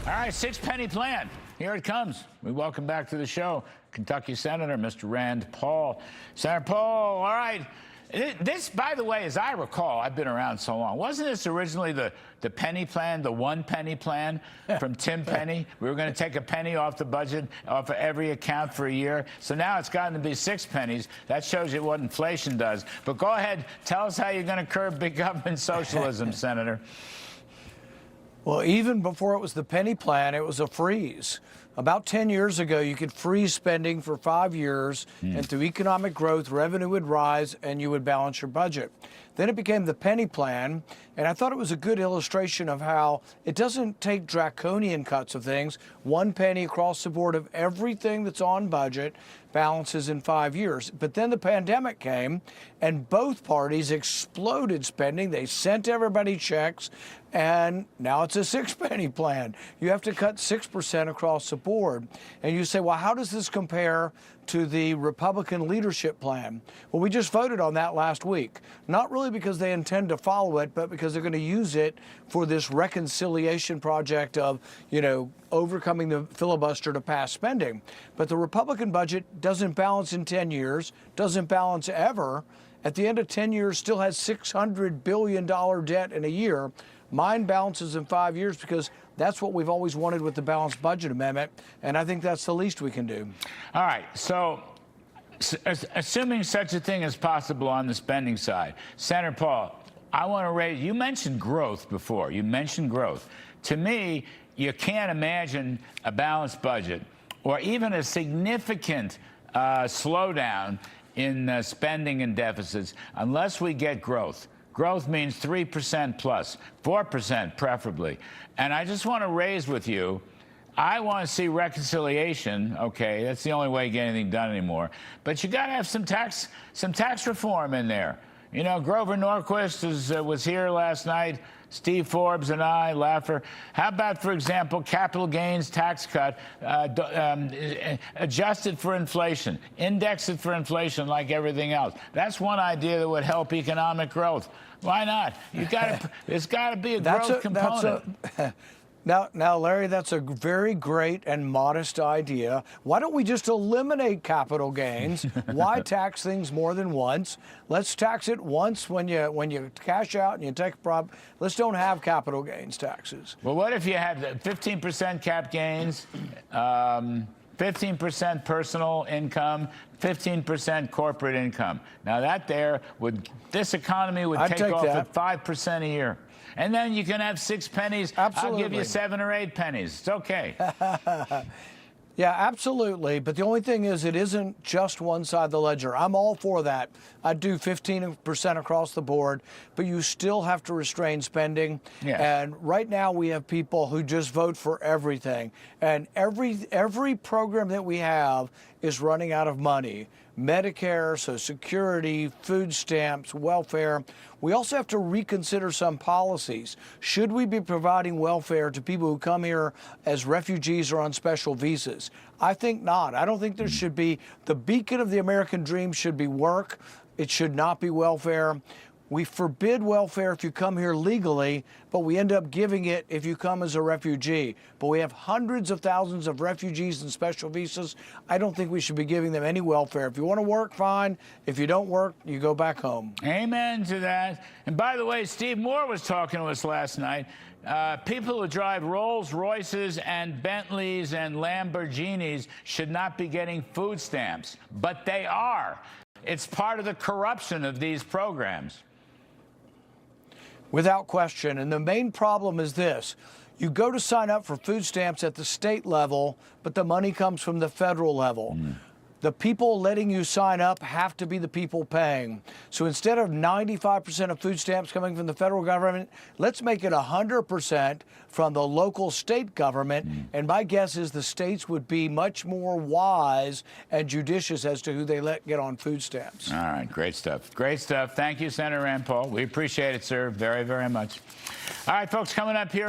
All right, six-penny plan. Here it comes. We welcome back to the show Kentucky Senator Mr. Rand Paul. Senator Paul, all right. This, by the way, as I recall, I've been around so long, wasn't this originally the penny plan, the one-penny plan from Tim Penny? We were going to take a penny off the budget, off of every account for a year. So now it's gotten to be 6 pennies. That shows you what inflation does. But go ahead, tell us how you're going to curb big government socialism, Senator. Well, even before it was the penny plan, it was a freeze. About 10 years ago, you could freeze spending for 5 years, and through economic growth, revenue would rise and you would balance your budget. Then it became the penny plan, and I thought it was a good illustration of how it doesn't take draconian cuts of things. 1 penny across the board of everything that's on budget balances in 5 years. But then the pandemic came, and both parties exploded spending. They sent everybody checks, and now it's a 6 penny plan. You have to cut 6% across the board. And you say, well, how does this compare to the Republican leadership plan? Well, we just voted on that last week. Not really because they intend to follow it, but because they're going to use it for this reconciliation project of, overcoming the filibuster to pass spending. But the Republican budget doesn't balance in 10 years, doesn't balance ever. At the end of 10 years, still has $600 billion debt in a year. Mine balances in 5 years because that's what we've always wanted with the balanced budget amendment, and I think that's the least we can do. All right, so assuming such a thing is possible on the spending side, Senator Paul, I want to raise, you mentioned growth before. You mentioned growth. To me, you can't imagine a balanced budget or even a significant slowdown in spending and deficits unless we get growth. Growth means 3% plus, 4% preferably. And I just want to raise with you, I want to see reconciliation. Okay, that's the only way to get anything done anymore. But you got to have some tax reform in there. Grover Norquist was here last night. Steve Forbes and I, Laffer. How about, for example, capital gains tax cut, adjusted for inflation, index it for inflation like everything else? That's one idea that would help economic growth. Why not? There's got to be a growth component. Now, Larry, that's a very great and modest idea. Why don't we just eliminate capital gains? Why tax things more than once? Let's tax it once when you cash out and you take a profit. Let's don't have capital gains taxes. Well, what if you had 15% cap gains, 15% personal income, 15% corporate income? Now this economy would take off at 5% a year. And then you can have 6 pennies. Absolutely. I'll give you 7 or 8 pennies. It's okay. Yeah, absolutely. But the only thing is it isn't just one side of the ledger. I'm all for that. I'd do 15% across the board, but you still have to restrain spending. Yes. And right now we have people who just vote for everything. And every program that we have is running out of money. Medicare, Social Security, food stamps, welfare. We also have to reconsider some policies. Should we be providing welfare to people who come here as refugees or on special visas? I think not. I don't think there should be. The beacon of the American dream should be work. It should not be welfare. We forbid welfare if you come here legally, but we end up giving it if you come as a refugee. But we have hundreds of thousands of refugees and special visas. I don't think we should be giving them any welfare. If you want to work, fine. If you don't work, you go back home. Amen to that. And by the way, Steve Moore was talking to us last night. People who drive Rolls Royces and Bentleys and Lamborghinis should not be getting food stamps, but they are. It's part of the corruption of these programs. Without question. And the main problem is this. You go to sign up for food stamps at the state level, but the money comes from the federal level. The people letting you sign up have to be the people paying. So instead of 95% of food stamps coming from the federal government, let's make it 100% from the local state government. And my guess is the states would be much more wise and judicious as to who they let get on food stamps. All right, great stuff. Great stuff. Thank you, Senator Rand Paul. We appreciate it, sir, very, very much. All right, folks, coming up here.